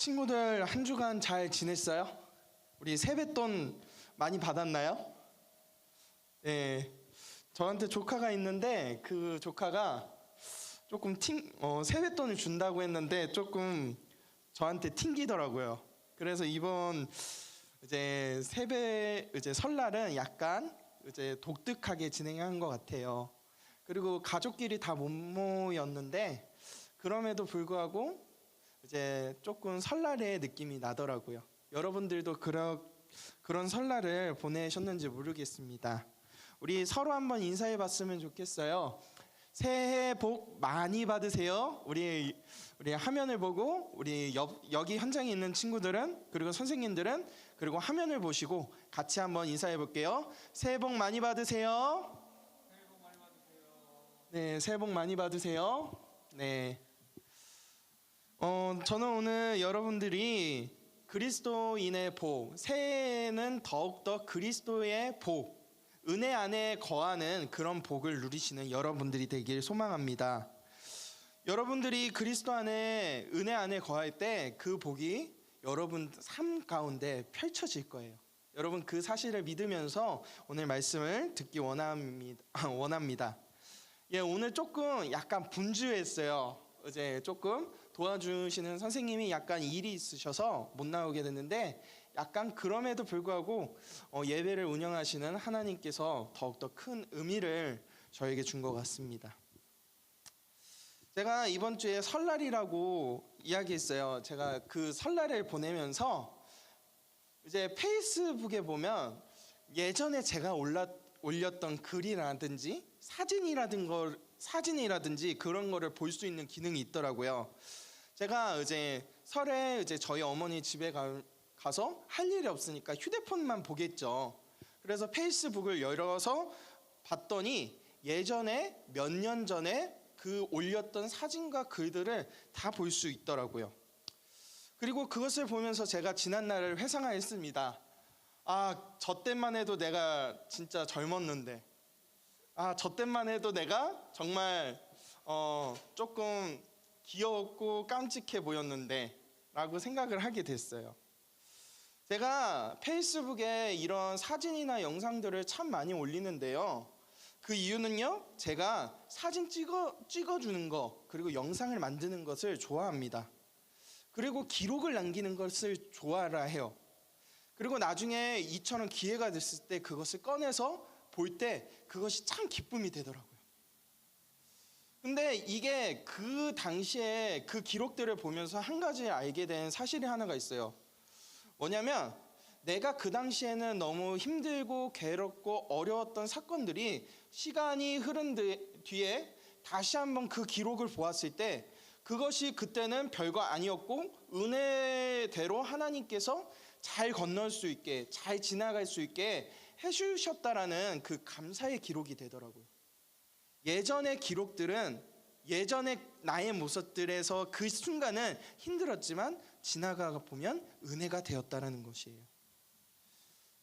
친구들 한 주간 잘 지냈어요? 우리 세뱃돈 많이 받았나요? 네, 저한테 조카가 있는데 그 조카가 조금 세뱃돈을 준다고 했는데 조금 저한테 튕기더라고요. 그래서 이번 이제 설날은 약간 이제 독특하게 진행한 것 같아요. 그리고 가족끼리 다 못 모였는데 그럼에도 불구하고 이제 조금 설날의 느낌이 나더라고요. 여러분들도 그런 설날을 보내셨는지 모르겠습니다. 우리 서로 한번 인사해 봤으면 좋겠어요. 새해 복 많이 받으세요. 우리 화면을 보고 우리 여기 현장에 있는 친구들은 그리고 선생님들은 그리고 화면을 보시고 같이 한번 인사해 볼게요. 새해 복 많이 받으세요. 새해 복 많이 받으세요. 네, 새해 복 많이 받으세요. 네. 저는 오늘 여러분들이 그리스도인의 복, 새해에는 더욱더 그리스도의 복, 은혜 안에 거하는 그런 복을 누리시는 여러분들이 되길 소망합니다. 여러분들이 그리스도 안에 은혜 안에 거할 때 그 복이 여러분 삶 가운데 펼쳐질 거예요. 여러분 그 사실을 믿으면서 오늘 말씀을 듣기 원합니다. 예, 오늘 조금 약간 분주했어요. 어제 조금 도와주시는 선생님이 약간 일이 있으셔서 못 나오게 됐는데 약간 그럼에도 불구하고 예배를 운영하시는 하나님께서 더욱더 큰 의미를 저에게 준 것 같습니다. 제가 이번 주에 설날이라고 이야기했어요. 제가 그 설날을 보내면서 이제 페이스북에 보면 예전에 제가 올렸던 글이라든지 사진이라든지 그런 거를 볼 수 있는 기능이 있더라고요. 제가 이제 설에 이제 저희 어머니 집에 가서 할 일이 없으니까 휴대폰만 보겠죠. 그래서 페이스북을 열어서 봤더니 예전에 몇 년 전에 그 올렸던 사진과 글들을 다 볼 수 있더라고요. 그리고 그것을 보면서 제가 지난 날을 회상했습니다. 아, 저 때만 해도 내가 진짜 젊었는데, 아, 저 때만 해도 내가 정말 조금 귀엽고 깜찍해 보였는데 라고 생각을 하게 됐어요. 제가 페이스북에 이런 사진이나 영상들을 참 많이 올리는데요. 그 이유는요, 제가 사진 찍어주는 거 그리고 영상을 만드는 것을 좋아합니다. 그리고 기록을 남기는 것을 좋아라 해요. 그리고 나중에 이처럼 기회가 됐을 때 그것을 꺼내서 볼 때 그것이 참 기쁨이 되더라고요. 근데 이게 그 당시에 그 기록들을 보면서 한 가지 알게 된 사실이 하나가 있어요. 뭐냐면 내가 그 당시에는 너무 힘들고 괴롭고 어려웠던 사건들이 시간이 흐른 뒤에 다시 한번 그 기록을 보았을 때 그것이 그때는 별거 아니었고 은혜대로 하나님께서 잘 건널 수 있게 잘 지나갈 수 있게 해주셨다라는 그 감사의 기록이 되더라고요. 예전의 기록들은 예전의 나의 모습들에서 그 순간은 힘들었지만 지나가 보면 은혜가 되었다라는 것이에요.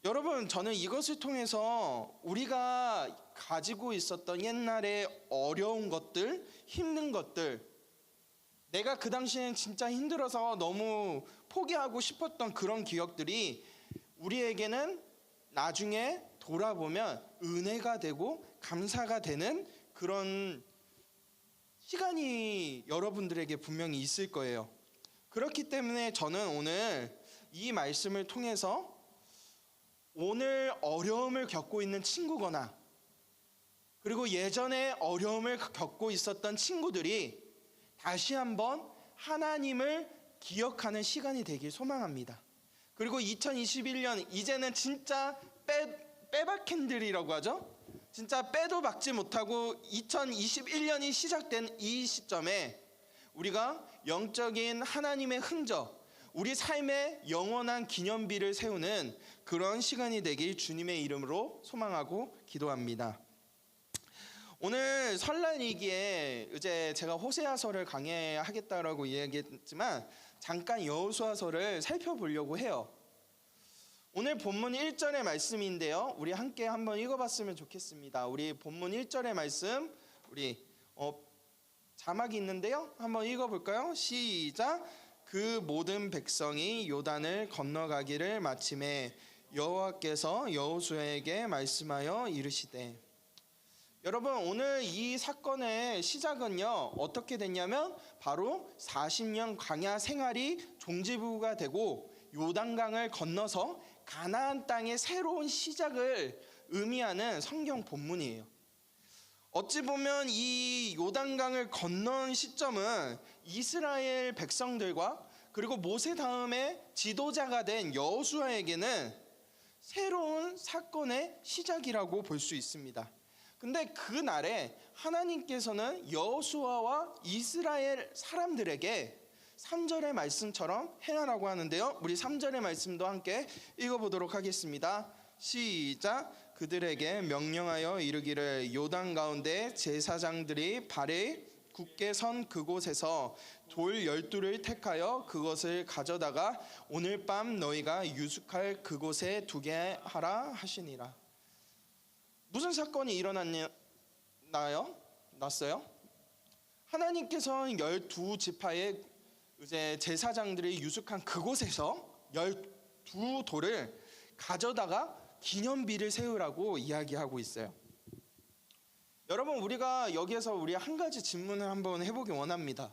여러분, 저는 이것을 통해서 우리가 가지고 있었던 옛날의 어려운 것들, 힘든 것들, 내가 그 당시엔 진짜 힘들어서 너무 포기하고 싶었던 그런 기억들이 우리에게는 나중에 돌아보면 은혜가 되고 감사가 되는 그런 시간이 여러분들에게 분명히 있을 거예요. 그렇기 때문에 저는 오늘 이 말씀을 통해서 오늘 어려움을 겪고 있는 친구거나 그리고 예전에 어려움을 겪고 있었던 친구들이 다시 한번 하나님을 기억하는 시간이 되길 소망합니다. 그리고 2021년 이제는 진짜 빼박캔들이라고 하죠. 진짜 빼도 박지 못하고 2021년이 시작된 이 시점에 우리가 영적인 하나님의 흔적, 우리 삶의 영원한 기념비를 세우는 그런 시간이 되길 주님의 이름으로 소망하고 기도합니다. 오늘 설날이기에 이제 제가 호세아서를 강해하겠다라고 이야기했지만 잠깐 여호수아서를 살펴보려고 해요. 오늘 본문 1절의 말씀인데요. 우리 함께 한번 읽어봤으면 좋겠습니다. 우리 본문 1절의 말씀, 우리 자막이 있는데요. 한번 읽어볼까요? 시작. 그 모든 백성이 요단을 건너가기를 마침에 여호와께서 여호수아에게 말씀하여 이르시되. 여러분, 오늘 이 사건의 시작은요 어떻게 됐냐면 바로 40년 광야 생활이 종지부가 되고 요단강을 건너서 가나안 땅의 새로운 시작을 의미하는 성경 본문이에요. 어찌 보면 이 요단강을 건넌 시점은 이스라엘 백성들과 그리고 모세 다음에 지도자가 된 여호수아에게는 새로운 사건의 시작이라고 볼 수 있습니다. 근데 그날에 하나님께서는 여호수아와 이스라엘 사람들에게 3절의 말씀처럼 행하라고 하는데요. 우리 3절의 말씀도 함께 읽어보도록 하겠습니다. 시작. 그들에게 명령하여 이르기를 요단 가운데 제사장들이 발에 굳게 선 그곳에서 돌 12를 택하여 그것을 가져다가 오늘 밤 너희가 유숙할 그곳에 두게 하라 하시니라. 무슨 사건이 일어났나요? 났어요? 하나님께서는 12지파의 이제 제사장들이 유숙한 그곳에서 12돌을 가져다가 기념비를 세우라고 이야기하고 있어요. 여러분, 우리가 여기에서 우리 한 가지 질문을 한번 해보기 원합니다.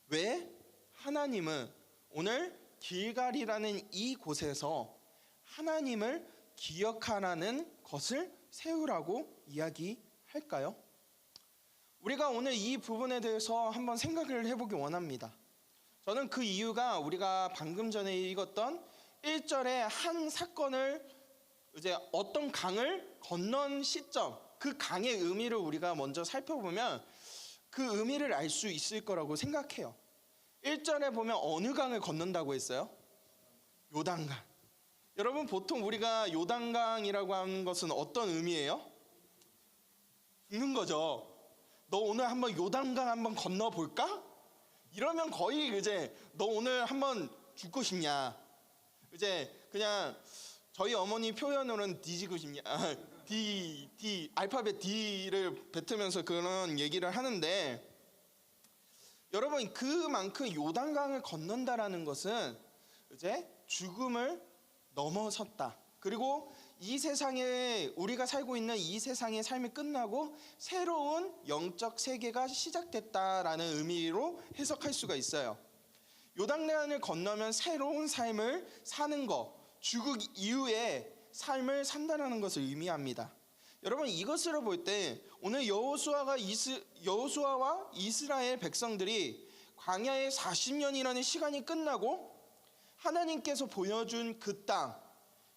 왜 하나님은 오늘 길갈이라는 이 곳에서 하나님을 기억하라는 것을 세우라고 이야기할까요? 우리가 오늘 이 부분에 대해서 한번 생각을 해보기 원합니다. 저는 그 이유가 우리가 방금 전에 읽었던 1절의 한 사건을 이제 어떤 강을 건넌 시점, 그 강의 의미를 우리가 먼저 살펴보면 그 의미를 알 수 있을 거라고 생각해요. 1절에 보면 어느 강을 건넌다고 했어요? 요단강. 여러분, 보통 우리가 요단강이라고 하는 것은 어떤 의미예요? 죽는 거죠. 너 오늘 한번 요단강 한번 건너볼까? 이러면 거의 이제 너 오늘 한번 죽고 싶냐? 이제 그냥 저희 어머니 표현으로는 뒤지고 싶냐? D 알파벳 D를 뱉으면서 그런 얘기를 하는데, 여러분, 그만큼 요단강을 건넌다라는 것은 이제 죽음을 넘어섰다. 그리고 이 세상에 우리가 살고 있는 이 세상의 삶이 끝나고 새로운 영적 세계가 시작됐다라는 의미로 해석할 수가 있어요. 요단강을 건너면 새로운 삶을 사는 것, 죽음 이후에 삶을 산다는 것을 의미합니다. 여러분, 이것으로 볼 때 오늘 여호수아와 이스라엘 백성들이 광야의 40년이라는 시간이 끝나고 하나님께서 보여준 그 땅,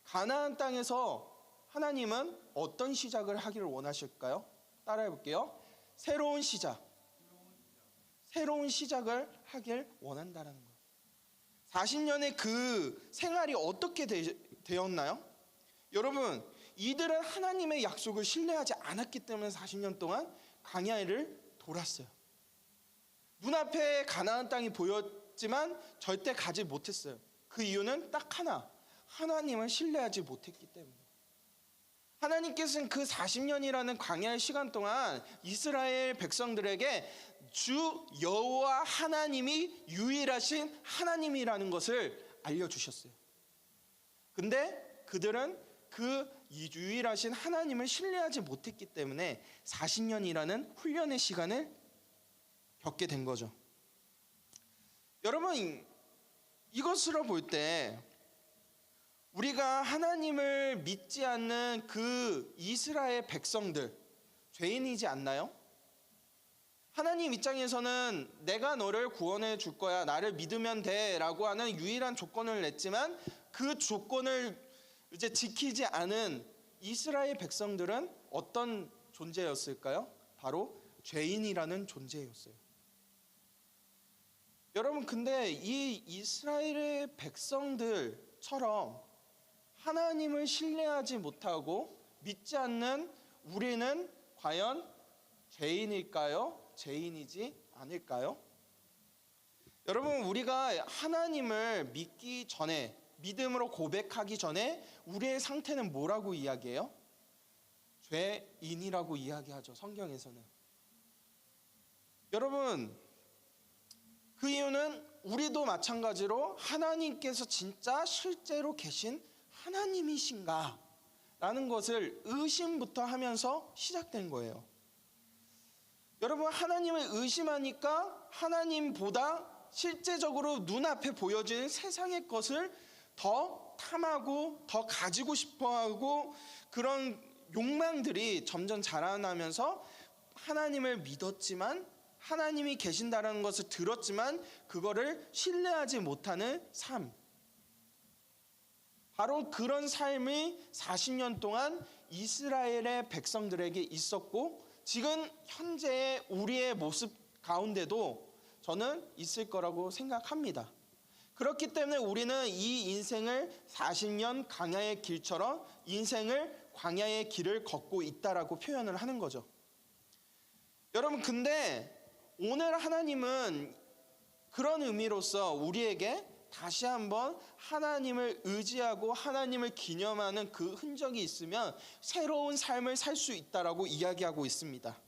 가나안 땅에서 하나님은 어떤 시작을 하기를 원하실까요? 따라해 볼게요. 새로운 시작. 새로운 시작을 하길 원한다는 거예요. 40년의 그 생활이 어떻게 되었나요? 여러분, 이들은 하나님의 약속을 신뢰하지 않았기 때문에 40년 동안 광야를 돌았어요. 눈앞에 가나안 땅이 보였지만 절대 가지 못했어요. 그 이유는 딱 하나, 하나님을 신뢰하지 못했기 때문에. 하나님께서는 그 40년이라는 광야의 시간 동안 이스라엘 백성들에게 주 여호와 하나님이 유일하신 하나님이라는 것을 알려주셨어요. 근데 그들은 그 유일하신 하나님을 신뢰하지 못했기 때문에 40년이라는 훈련의 시간을 겪게 된 거죠. 여러분, 이것으로 볼 때 우리가 하나님을 믿지 않는 그 이스라엘 백성들 죄인이지 않나요? 하나님 입장에서는 내가 너를 구원해 줄 거야, 나를 믿으면 돼 라고 하는 유일한 조건을 냈지만 그 조건을 이제 지키지 않은 이스라엘 백성들은 어떤 존재였을까요? 바로 죄인이라는 존재였어요. 여러분, 근데 이 이스라엘의 백성들처럼 하나님을 신뢰하지 못하고 믿지 않는 우리는 과연 죄인일까요? 죄인이지 않을까요? 여러분, 우리가 하나님을 믿기 전에, 믿음으로 고백하기 전에 우리의 상태는 뭐라고 이야기해요? 죄인이라고 이야기하죠, 성경에서는. 여러분, 그 이유는 우리도 마찬가지로 하나님께서 진짜 실제로 계신 하나님이신가? 라는 것을 의심부터 하면서 시작된 거예요. 여러분, 하나님을 의심하니까 하나님보다 실제적으로 눈앞에 보여지는 세상의 것을 더 탐하고 더 가지고 싶어하고 그런 욕망들이 점점 자라나면서 하나님을 믿었지만 하나님이 계신다는 것을 들었지만 그거를 신뢰하지 못하는 삶. 바로 그런 삶이 40년 동안 이스라엘의 백성들에게 있었고 지금 현재의 우리의 모습 가운데도 저는 있을 거라고 생각합니다. 그렇기 때문에 우리는 이 인생을 40년 광야의 길처럼 인생을 광야의 길을 걷고 있다라고 표현을 하는 거죠. 여러분, 근데 오늘 하나님은 그런 의미로서 우리에게 다시 한번 하나님을 의지하고 하나님을 기념하는 그 흔적이 있으면 새로운 삶을 살 수 있다라고 이야기하고 있습니다.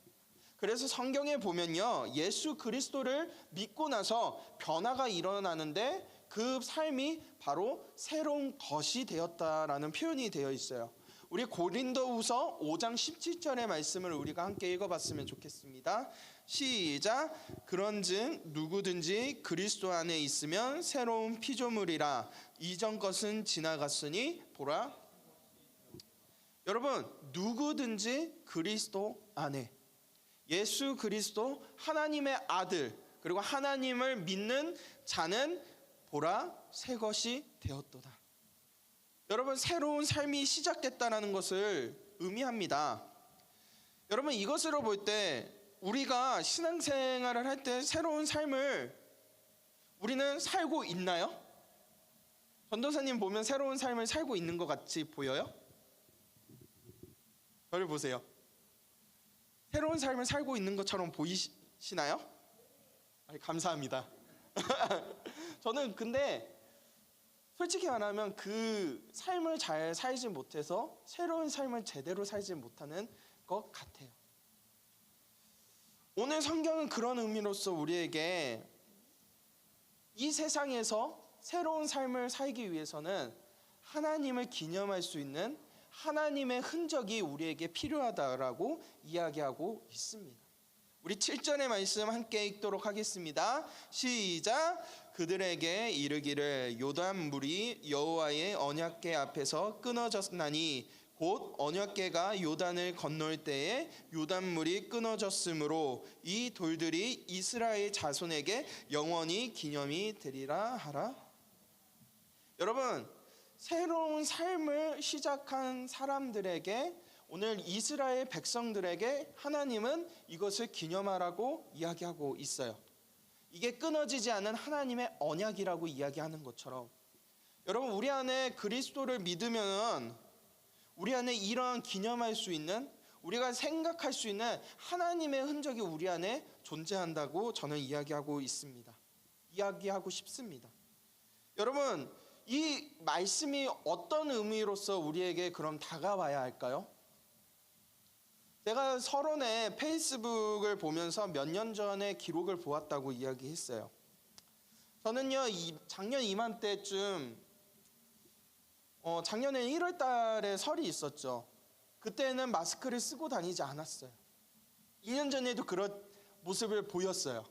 그래서 성경에 보면요, 예수 그리스도를 믿고 나서 변화가 일어나는데 그 삶이 바로 새로운 것이 되었다라는 표현이 되어 있어요. 우리 고린도후서 5장 17절의 말씀을 우리가 함께 읽어봤으면 좋겠습니다. 시작. 그런즉 누구든지 그리스도 안에 있으면 새로운 피조물이라 이전 것은 지나갔으니 보라. 여러분, 누구든지 그리스도 안에, 예수 그리스도 하나님의 아들 그리고 하나님을 믿는 자는 보라 새 것이 되었도다. 여러분, 새로운 삶이 시작됐다는 것을 의미합니다. 여러분, 이것으로 볼 때 우리가 신앙생활을 할 때 새로운 삶을 우리는 살고 있나요? 전도사님 보면 새로운 삶을 살고 있는 것 같이 보여요? 저를 보세요. 새로운 삶을 살고 있는 것처럼 보이시나요? 감사합니다. 저는 근데 솔직히 말하면 그 삶을 잘 살지 못해서 새로운 삶을 제대로 살지 못하는 것 같아요. 오늘 성경은 그런 의미로서 우리에게 이 세상에서 새로운 삶을 살기 위해서는 하나님을 기념할 수 있는 하나님의 흔적이 우리에게 필요하다라고 이야기하고 있습니다. 우리 7절의 말씀 함께 읽도록 하겠습니다. 시작. 그들에게 이르기를 요단물이 여호와의 언약궤 앞에서 끊어졌나니 곧 언약궤가 요단을 건널 때에 요단물이 끊어졌으므로 이 돌들이 이스라엘 자손에게 영원히 기념이 되리라 하라. 여러분, 새로운 삶을 시작한 사람들에게 오늘 이스라엘 백성들에게 하나님은 이것을 기념하라고 이야기하고 있어요. 이게 끊어지지 않은 하나님의 언약이라고 이야기하는 것처럼 여러분, 우리 안에 그리스도를 믿으면 우리 안에 이러한 기념할 수 있는 우리가 생각할 수 있는 하나님의 흔적이 우리 안에 존재한다고 저는 이야기하고 있습니다. 이야기하고 싶습니다. 여러분, 이 말씀이 어떤 의미로서 우리에게 그럼 다가와야 할까요? 제가 서론에 페이스북을 보면서 몇 년 전에 기록을 보았다고 이야기했어요. 저는요, 작년 이맘때쯤 작년에 1월 달에 설이 있었죠. 그때는 마스크를 쓰고 다니지 않았어요. 2년 전에도 그런 모습을 보였어요.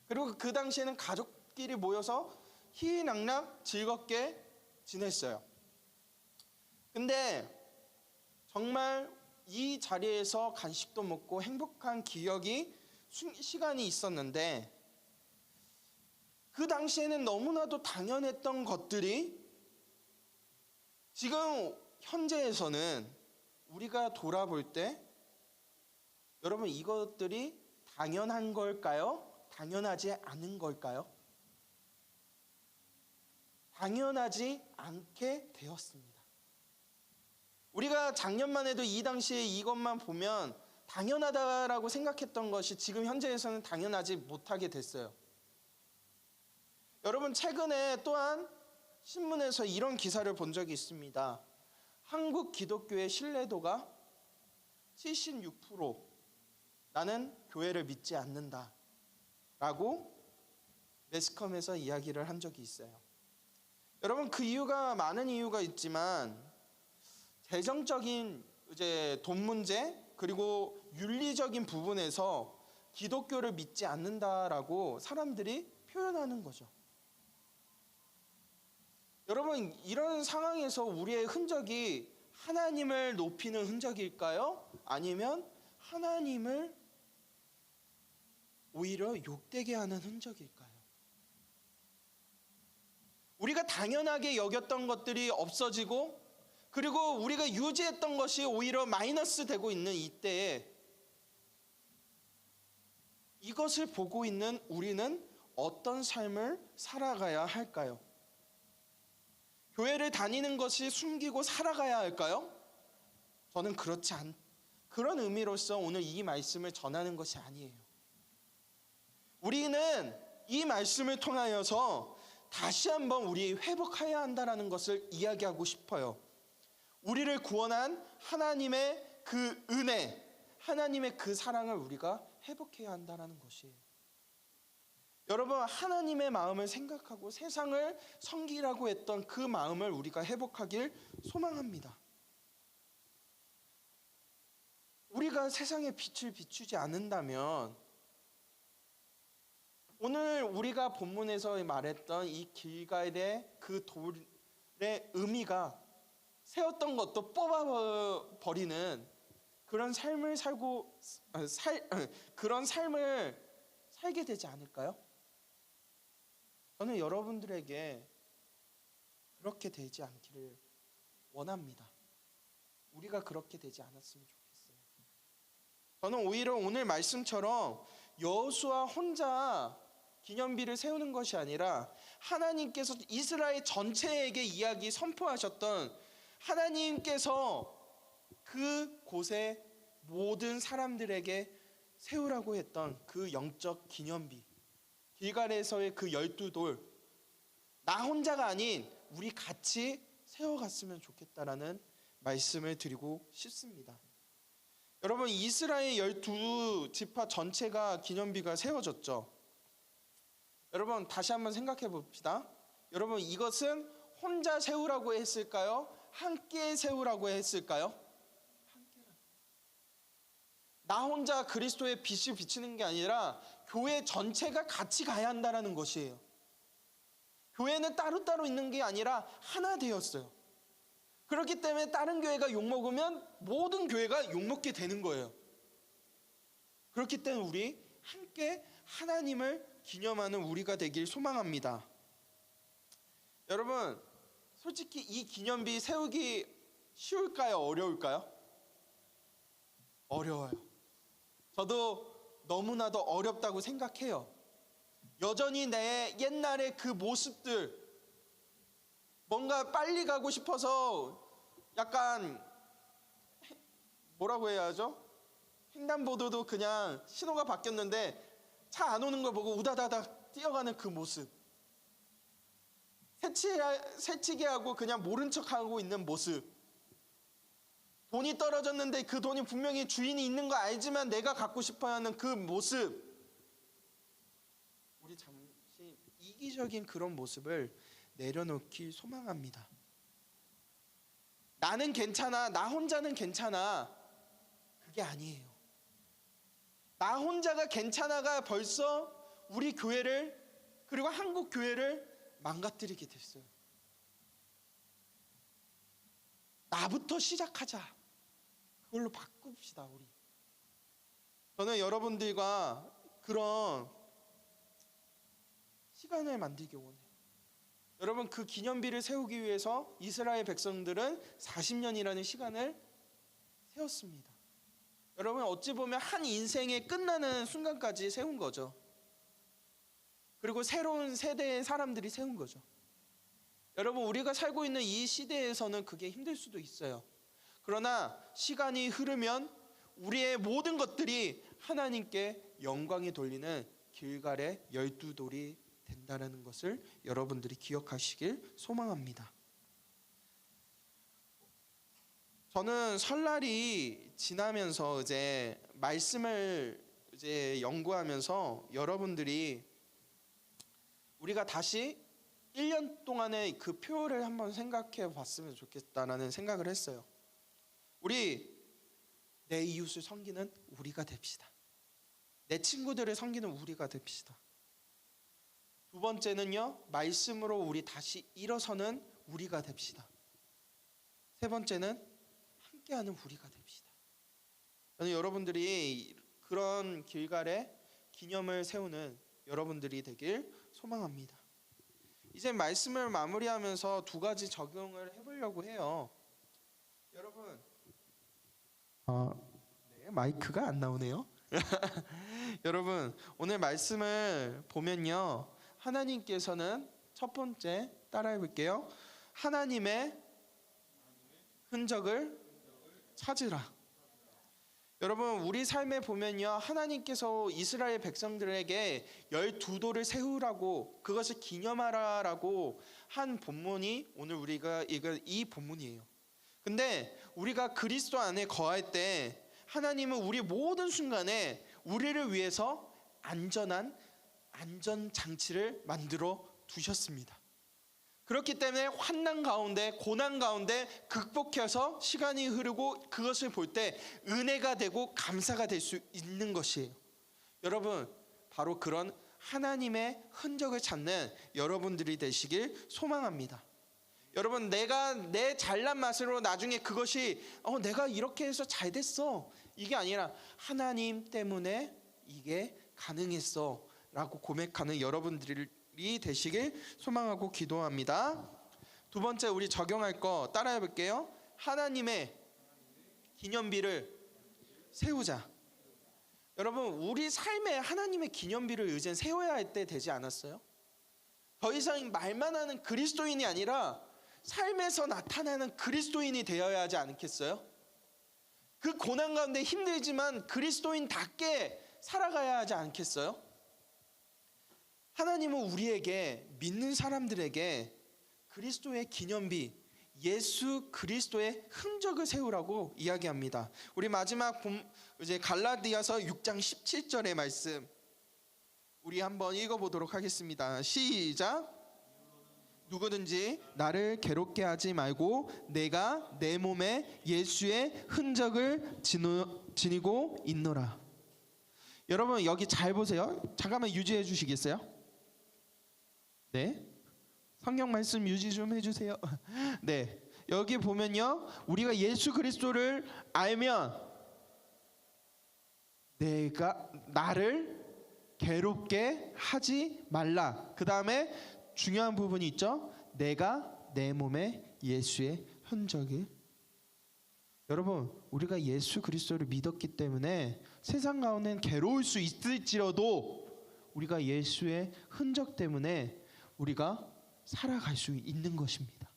그리고 그 당시에는 가족끼리 모여서 희희낙낙 즐겁게 지냈어요. 근데 정말 이 자리에서 간식도 먹고 행복한 기억이 시간이 있었는데 그 당시에는 너무나도 당연했던 것들이 지금 현재에서는 우리가 돌아볼 때 여러분, 이것들이 당연한 걸까요? 당연하지 않은 걸까요? 당연하지 않게 되었습니다. 우리가 작년만 해도 이 당시에 이것만 보면 당연하다라고 생각했던 것이 지금 현재에서는 당연하지 못하게 됐어요. 여러분, 최근에 또한 신문에서 이런 기사를 본 적이 있습니다. 한국 기독교의 신뢰도가 76% 나는 교회를 믿지 않는다 라고 매스컴에서 이야기를 한 적이 있어요. 여러분, 그 이유가 많은 이유가 있지만 재정적인 이제 돈 문제 그리고 윤리적인 부분에서 기독교를 믿지 않는다라고 사람들이 표현하는 거죠. 여러분, 이런 상황에서 우리의 흔적이 하나님을 높이는 흔적일까요? 아니면 하나님을 오히려 욕되게 하는 흔적일까요? 우리가 당연하게 여겼던 것들이 없어지고 그리고 우리가 유지했던 것이 오히려 마이너스 되고 있는 이때에 이것을 보고 있는 우리는 어떤 삶을 살아가야 할까요? 교회를 다니는 것이 숨기고 살아가야 할까요? 저는 그런 의미로서 오늘 이 말씀을 전하는 것이 아니에요. 우리는 이 말씀을 통하여서 다시 한번 우리 회복해야 한다는 것을 이야기하고 싶어요. 우리를 구원한 하나님의 그 은혜, 하나님의 그 사랑을 우리가 회복해야 한다는 것이에요. 여러분, 하나님의 마음을 생각하고 세상을 섬기라고 했던 그 마음을 우리가 회복하길 소망합니다. 우리가 세상에 빛을 비추지 않는다면 오늘 우리가 본문에서 말했던 이 길갈의 그 돌의 의미가 세웠던 것도 뽑아버리는 그런 삶을 그런 삶을 살게 되지 않을까요? 저는 여러분들에게 그렇게 되지 않기를 원합니다. 우리가 그렇게 되지 않았으면 좋겠어요. 저는 오히려 오늘 말씀처럼 여호수아 혼자 기념비를 세우는 것이 아니라 하나님께서 이스라엘 전체에게 이야기 선포하셨던 하나님께서 그곳에 모든 사람들에게 세우라고 했던 그 영적 기념비, 길갈에서의 그 12돌, 나 혼자가 아닌 우리 같이 세워갔으면 좋겠다라는 말씀을 드리고 싶습니다. 여러분, 이스라엘 12지파 전체가 기념비가 세워졌죠. 여러분, 다시 한번 생각해 봅시다. 여러분, 이것은 혼자 세우라고 했을까요? 함께 세우라고 했을까요? 나 혼자 그리스도의 빛을 비치는 게 아니라 교회 전체가 같이 가야 한다는 것이에요. 교회는 따로따로 있는 게 아니라 하나 되었어요. 그렇기 때문에 다른 교회가 욕먹으면 모든 교회가 욕먹게 되는 거예요. 그렇기 때문에 우리 함께 하나님을 기념하는 우리가 되길 소망합니다. 여러분, 솔직히 이 기념비 세우기 쉬울까요? 어려울까요? 어려워요. 저도 너무나도 어렵다고 생각해요. 여전히 내 옛날의 그 모습들, 뭔가 빨리 가고 싶어서 약간 뭐라고 해야 하죠? 횡단보도도 그냥 신호가 바뀌었는데 차 안 오는 걸 보고 우다다닥 뛰어가는 그 모습, 새치기 하고 그냥 모른 척하고 있는 모습, 돈이 떨어졌는데 그 돈이 분명히 주인이 있는 거 알지만 내가 갖고 싶어하는 그 모습, 우리 잠시 이기적인 그런 모습을 내려놓길 소망합니다. 나는 괜찮아, 나 혼자는 괜찮아, 그게 아니에요. 나 혼자가 괜찮아가 벌써 우리 교회를, 그리고 한국 교회를 망가뜨리게 됐어요. 나부터 시작하자. 그걸로 바꿉시다, 우리. 저는 여러분들과 그런 시간을 만들기 원해요. 여러분, 그 기념비를 세우기 위해서 이스라엘 백성들은 40년이라는 시간을 세웠습니다. 여러분, 어찌 보면 한 인생의 끝나는 순간까지 세운 거죠. 그리고 새로운 세대의 사람들이 세운 거죠. 여러분, 우리가 살고 있는 이 시대에서는 그게 힘들 수도 있어요. 그러나 시간이 흐르면 우리의 모든 것들이 하나님께 영광이 돌리는 길갈의 12돌이 된다는 것을 여러분들이 기억하시길 소망합니다. 저는 설날이 지나면서 이제 말씀을 이제 연구하면서 여러분들이 우리가 다시 1년 동안의 그 표를 한번 생각해 봤으면 좋겠다라는 생각을 했어요. 우리 내 이웃을 섬기는 우리가 됩시다. 내 친구들을 섬기는 우리가 됩시다. 두 번째는요, 말씀으로 우리 다시 일어서는 우리가 됩시다. 세 번째는 함께하는 우리가 됩시다. 저는 여러분들이 그런 길갈의 기념을 세우는 여러분들이 되길 소망합니다. 이제 말씀을 마무리하면서 두 가지 적용을 해보려고 해요. 여러분, 네, 마이크가 안 나오네요. 여러분, 오늘 말씀을 보면요, 하나님께서는 첫 번째 따라해 볼게요. 하나님의 흔적을 찾으라. 여러분, 우리 삶에 보면요, 하나님께서 이스라엘 백성들에게 12도를 세우라고, 그것을 기념하라라고 한 본문이 오늘 우리가 읽은 이 본문이에요. 근데 우리가 그리스도 안에 거할 때 하나님은 우리 모든 순간에 우리를 위해서 안전한 안전장치를 만들어 두셨습니다. 그렇기 때문에 환난 가운데, 고난 가운데 극복해서 시간이 흐르고 그것을 볼 때 은혜가 되고 감사가 될 수 있는 것이에요. 여러분, 바로 그런 하나님의 흔적을 찾는 여러분들이 되시길 소망합니다. 여러분, 내가 내 잘난 맛으로 나중에 그것이 내가 이렇게 해서 잘 됐어, 이게 아니라 하나님 때문에 이게 가능했어 라고 고백하는 여러분들이 되시길 소망하고 기도합니다. 두 번째, 우리 적용할 거 따라해 볼게요. 하나님의 기념비를 세우자. 여러분, 우리 삶에 하나님의 기념비를 이제 세워야 할 때 되지 않았어요? 더 이상 말만 하는 그리스도인이 아니라 삶에서 나타나는 그리스도인이 되어야 하지 않겠어요? 그 고난 가운데 힘들지만 그리스도인답게 살아가야 하지 않겠어요? 하나님은 우리에게, 믿는 사람들에게 그리스도의 기념비, 예수 그리스도의 흔적을 세우라고 이야기합니다. 우리 마지막 이제 갈라디아서 6장 17절의 말씀 우리 한번 읽어보도록 하겠습니다. 시작. 누구든지 나를 괴롭게 하지 말고 내가 내 몸에 예수의 흔적을 지니고 있노라. 여러분, 여기 잘 보세요. 잠깐만 유지해 주시겠어요? 네, 성경 말씀 유지 좀 해주세요. 네, 여기 보면요, 우리가 예수 그리스도를 알면 내가 나를 괴롭게 하지 말라. 그 다음에 중요한 부분이 있죠. 내가 내 몸에 예수의 흔적을. 여러분, 우리가 예수 그리스도를 믿었기 때문에 세상 가운데는 괴로울 수 있을지라도 우리가 예수의 흔적 때문에 우리가 살아갈 수 있는 것입니다.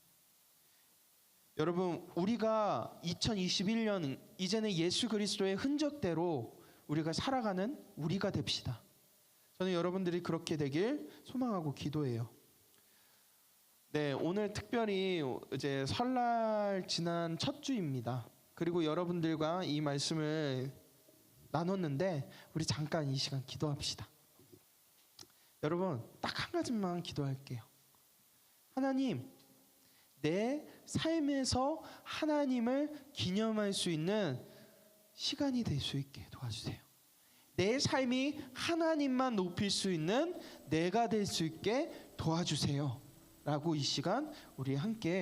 여러분, 우리가 2021년 이제는 예수 그리스도의 흔적대로 우리가 살아가는 우리가 됩시다. 저는 여러분들이 그렇게 되길 소망하고 기도해요. 네, 오늘 특별히 이제 설날 지난 첫 주입니다. 그리고 여러분들과 이 말씀을 나눴는데 우리 잠깐 이 시간 기도합시다. 여러분, 딱 한 가지만 기도할게요. 하나님, 내 삶에서 하나님을 기념할 수 있는 시간이 될 수 있게 도와주세요. 내 삶이 하나님만 높일 수 있는 내가 될 수 있게 도와주세요 라고 이 시간 우리 함께